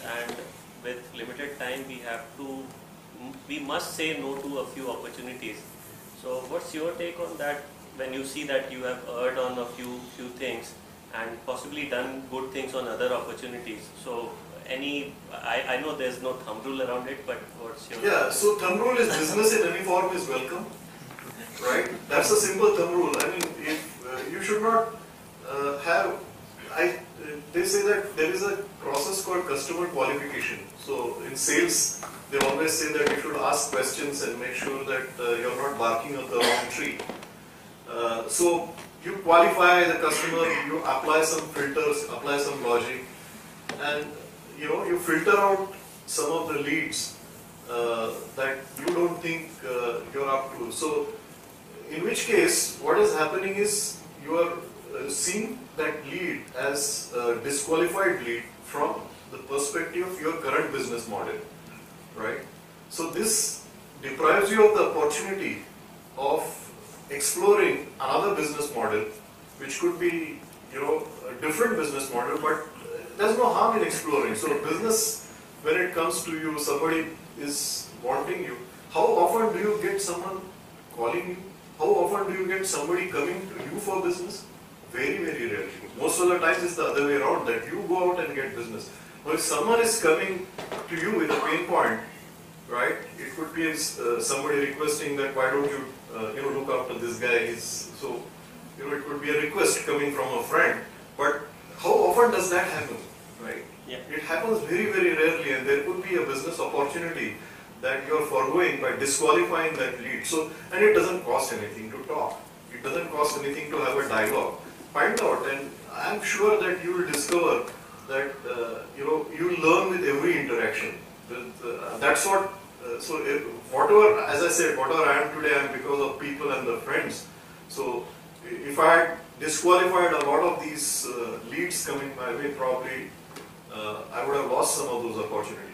and with limited time we must say no to a few opportunities. So what's your take on that when you see that you have erred on a few things and possibly done good things on other opportunities? So I know there's no thumb rule around it, but what's your... Yeah, so thumb rule is business in any form is welcome, right? That's a simple thumb rule. I mean, if you should not they say that there is a process called customer qualification. So in sales, they always say that you should ask questions and make sure that you're not barking at the wrong tree. So you qualify the customer, you apply some filters, apply some logic, and you filter out some of the leads that you don't think you're up to. So in which case, what is happening is you are seeing that lead as a disqualified lead from the perspective of your current business model, right? So this deprives you of the opportunity of exploring another business model, which could be, a different business model, but there's no harm in exploring. So business, when it comes to you, somebody is wanting you. How often do you get someone calling you? How often do you get somebody coming to you for business? Very, very rarely. Most of the times it's the other way around, that you go out and get business. Now if someone is coming to you with a pain point, right, it could be somebody requesting that why don't you look after this guy. So it could be a request coming from a friend, but how often does that happen, right? Yeah. It happens very, very rarely, and there could be a business opportunity that you're foregoing by disqualifying that lead. So, and it doesn't cost anything to talk. It doesn't cost anything to have a dialogue. Find out, and I'm sure that you will discover that you learn with every interaction. That's what. So whatever, as I said, whatever I am today, I am because of people and the friends. So if I had disqualified a lot of these leads coming my way, probably I would have lost some of those opportunities.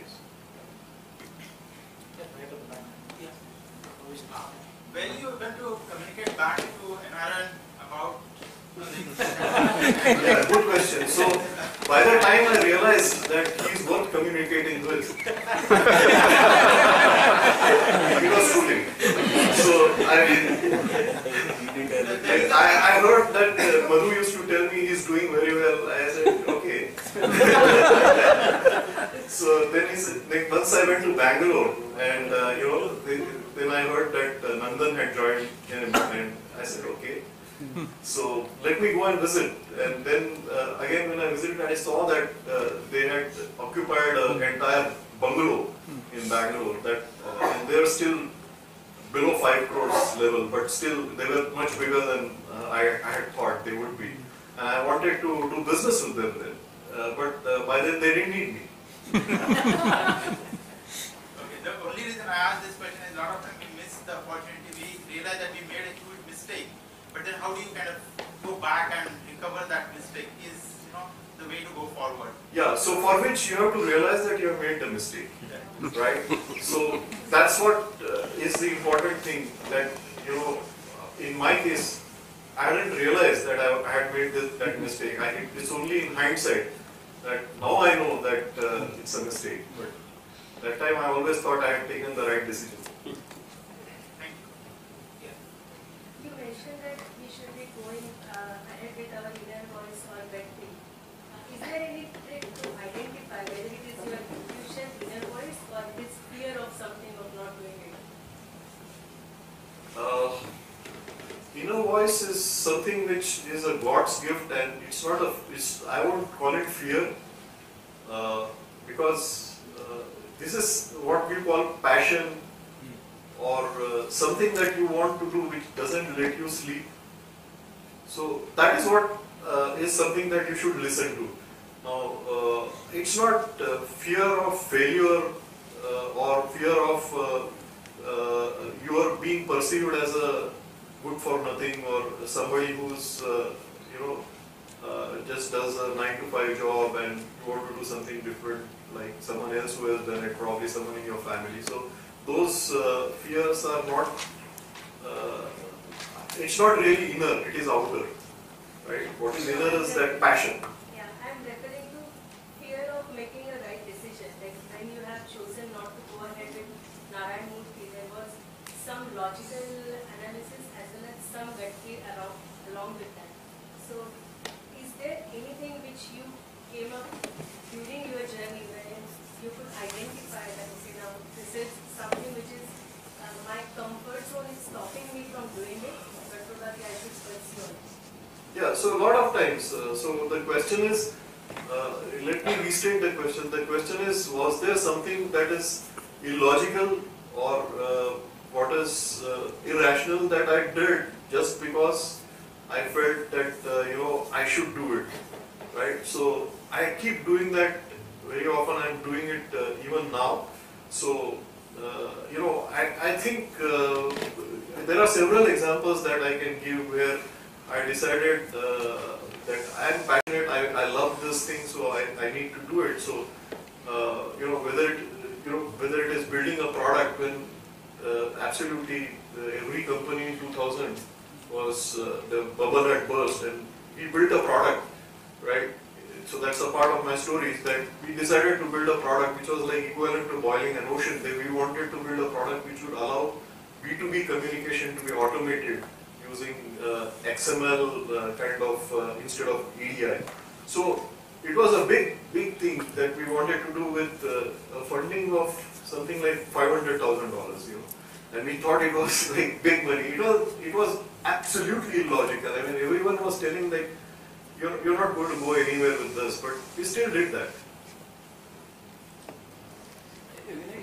When you went to communicate back to Aaron about Yeah, good question. So by the time I realized that he's worth communicating with, he was fooling. So I heard that Madhu used to tell me he's doing very well. I said, okay. So then he said, once I went to Bangalore, and then I heard that Nandan had joined him, and I said, okay. So let me go and visit. And then again when I visited, I saw that they had occupied an entire bungalow in Bangalore. And they are still below 5 crores level, but still they were much bigger than I had thought they would be. And I wanted to do business with them then, but by then they didn't need me. Okay, the only reason I asked this question is a lot of times we miss the opportunity. We realize that we made a huge mistake, but then how do you kind of go back and recover that mistake is the way to go forward. Yeah, so for which you have to realize that you have made the mistake, right? So that's what is the important thing, that in my case, I didn't realize that I had made that mistake. It's only in hindsight that now I know that it's a mistake. But that time I always thought I had taken the right decision. Thank you. You mentioned that we should be going ahead with our inner voice or gut feel. Is there any trick to identify whether it is your intuition, inner voice, or this fear of something of not doing it? Inner voice is something which is a God's gift, and it's not I won't call it fear, because this is what we call passion, or something that you want to do which doesn't let you sleep. So that is what is something that you should listen to. Now, it's not fear of failure or fear of you are being perceived as a good for nothing, or somebody who's just does a 9-to-5 job and you want to do something different, like someone else who has done it, probably someone in your family. So those fears are not, it's not really inner, it is outer, right? What is inner is that passion. Yeah, I'm referring to fear of making a right decision. when you have chosen not to go ahead with Narayan Murthy, there was some logical analysis as well as some gut feel along with that. So, is there anything which you came up during your journey wherein you could identify that, okay, now this is something which is my comfort zone is stopping me from doing it, but probably I should pursue it? Yeah, so a lot of times, so the question is, let me restate the question. The question is, was there something that is illogical or what is irrational that I did just because I felt that, I should do it, right? So I keep doing that very often. I'm doing it even now. So, I think there are several examples that I can give where I decided that I'm passionate, I love this thing, so I need to do it. So, whether it is building a product when absolutely every company in 2000 was the bubble had burst and we built a product, right? So that's a part of my story, is that we decided to build a product which was like equivalent to boiling an ocean. That we wanted to build a product which would allow B2B communication to be automated using XML instead of EDI. So it was a big thing that we wanted to do with a funding of something like $500,000, and we thought it was like big money. It was absolutely illogical. I mean, everyone was telling like, you're not going to go anywhere with this, but we still did that.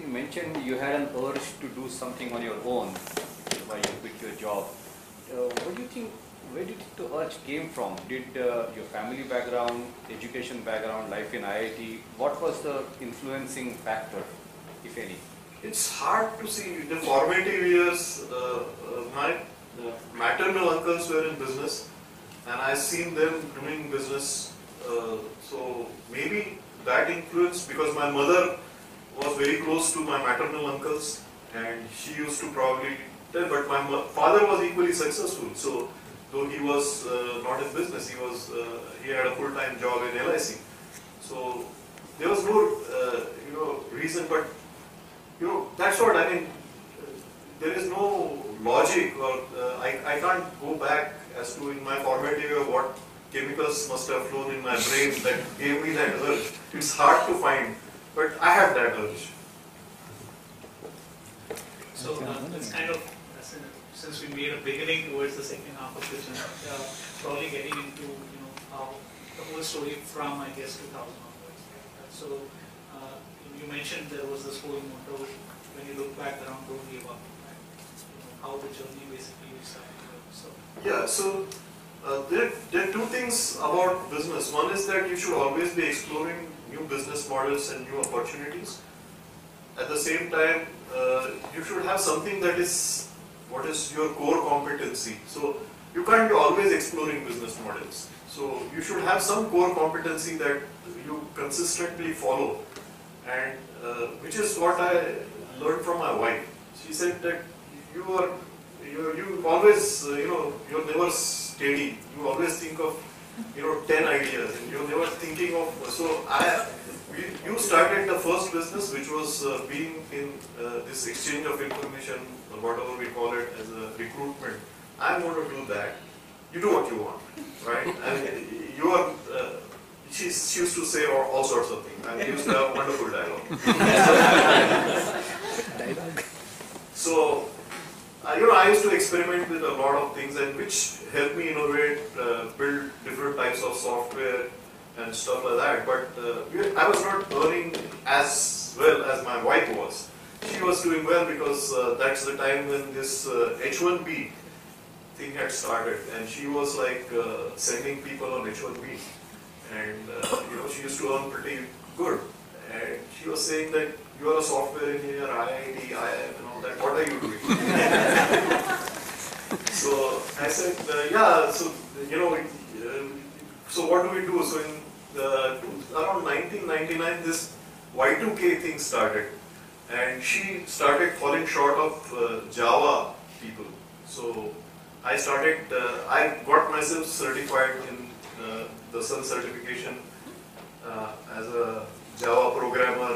You mentioned you had an urge to do something on your own while you quit your job. What do you think, where did the urge came from? Did your family background, education background, life in IIT, what was the influencing factor, if any? It's hard to see. The formative years, my maternal uncles were in business, and I've seen them doing business. So maybe that influence, because my mother was very close to my maternal uncles, and she used to probably tell, but my father was equally successful. So though he was not in business, he had a full-time job in LIC. So there was no reason, but that's what I mean. There is no logic, or I can't go back as to in my formative year what chemicals must have flown in my brain that gave me that urge. It's hard to find, but I had that urge. So it's kind of, since we made a beginning towards the second half of the journey, probably getting into how the whole story from, I guess, 2000 onwards. Right? So you mentioned there was this whole motto, when you look back around, don't give up. Right? How the journey basically started. So yeah. So there are two things about business. One is that you should always be exploring new business models and new opportunities. At the same time, you should have something that is what is your core competency. So you can't be always exploring business models. So you should have some core competency that you consistently follow, and which is what I learned from my wife. She said that you always you're never steady. You always think of 10 ideas, and you're never thinking of. So you started the first business, which was being in this exchange of information, or whatever we call it, as a recruitment. I'm going to do that. You do what you want, right? And you are. She used to say all sorts of things. And we used to have a wonderful dialogue. So, I used to experiment with a lot of things, and which helped me innovate, build different types of software and stuff like that. But I was not earning as well as my wife was. She was doing well because that's the time when this H1B thing had started, and she was like sending people on H1B, and she used to earn pretty good. And she was saying that you are a software engineer, IIT, IIM, and all that. What are you doing? So I said, yeah. So so what do we do? So in around 1999, this Y2K thing started, and she started falling short of Java people. So I got myself certified in the Sun certification as a Java programmer